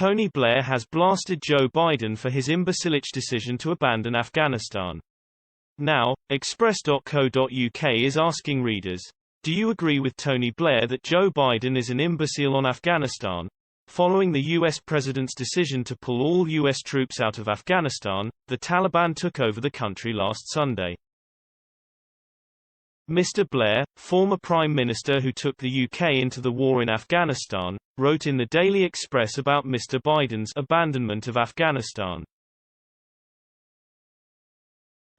Tony Blair has blasted Joe Biden for his imbecile decision to abandon Afghanistan. Now, Express.co.uk is asking readers, do you agree with Tony Blair that Joe Biden is an imbecile on Afghanistan? Following the U.S. president's decision to pull all U.S. troops out of Afghanistan, the Taliban took over the country last Sunday. Mr. Blair, former Prime Minister who took the UK into the war in Afghanistan, wrote in the Daily Express about Mr. Biden's abandonment of Afghanistan.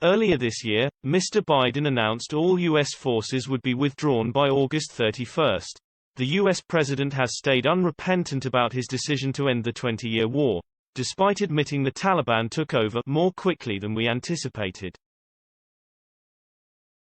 Earlier this year, Mr. Biden announced all U.S. forces would be withdrawn by August 31. The U.S. president has stayed unrepentant about his decision to end the 20-year war, despite admitting the Taliban took over more quickly than we anticipated.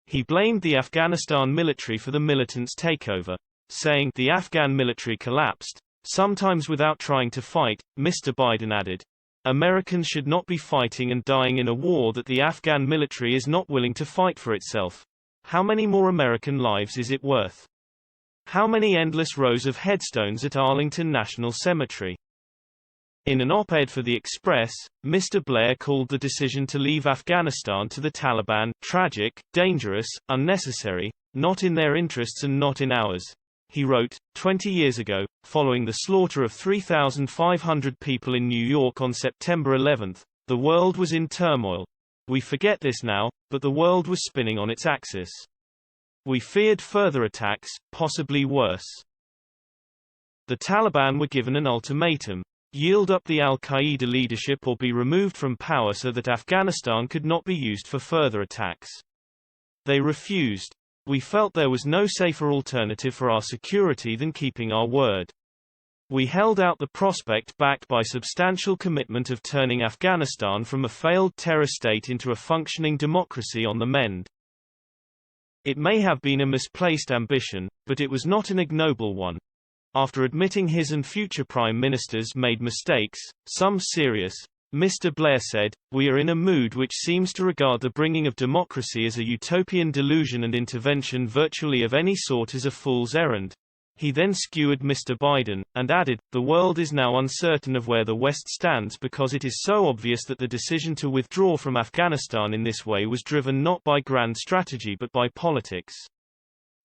He blamed the Afghanistan military for the militants' takeover, saying, "The Afghan military collapsed, sometimes without trying to fight." Mr. Biden added, "Americans should not be fighting and dying in a war that the Afghan military is not willing to fight for itself. How many more American lives is it worth? How many endless rows of headstones at Arlington National Cemetery?" In an op-ed for The Express, Mr. Blair called the decision to leave Afghanistan to the Taliban tragic, dangerous, unnecessary, not in their interests and not in ours. He wrote, 20 years ago, following the slaughter of 3,500 people in New York on September 11, the world was in turmoil. We forget this now, but the world was spinning on its axis. We feared further attacks, possibly worse. The Taliban were given an ultimatum: yield up the al-Qaeda leadership or be removed from power so that Afghanistan could not be used for further attacks. They refused. We felt there was no safer alternative for our security than keeping our word. We held out the prospect backed by substantial commitment of turning Afghanistan from a failed terror state into a functioning democracy on the mend. It may have been a misplaced ambition, but it was not an ignoble one. After admitting his and future prime ministers made mistakes, some serious, Mr. Blair said, "We are in a mood which seems to regard the bringing of democracy as a utopian delusion and intervention virtually of any sort as a fool's errand." He then skewered Mr. Biden, and added, "The world is now uncertain of where the West stands because it is so obvious that the decision to withdraw from Afghanistan in this way was driven not by grand strategy but by politics.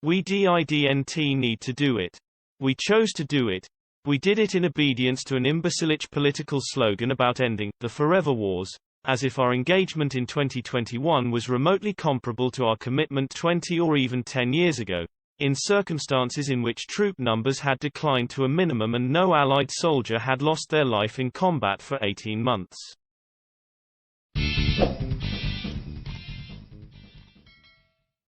We didn't need to do it. We chose to do it. We did it in obedience to an imbecilic political slogan about ending the forever wars, as if our engagement in 2021 was remotely comparable to our commitment 20 or even 10 years ago, in circumstances in which troop numbers had declined to a minimum and no Allied soldier had lost their life in combat for 18 months.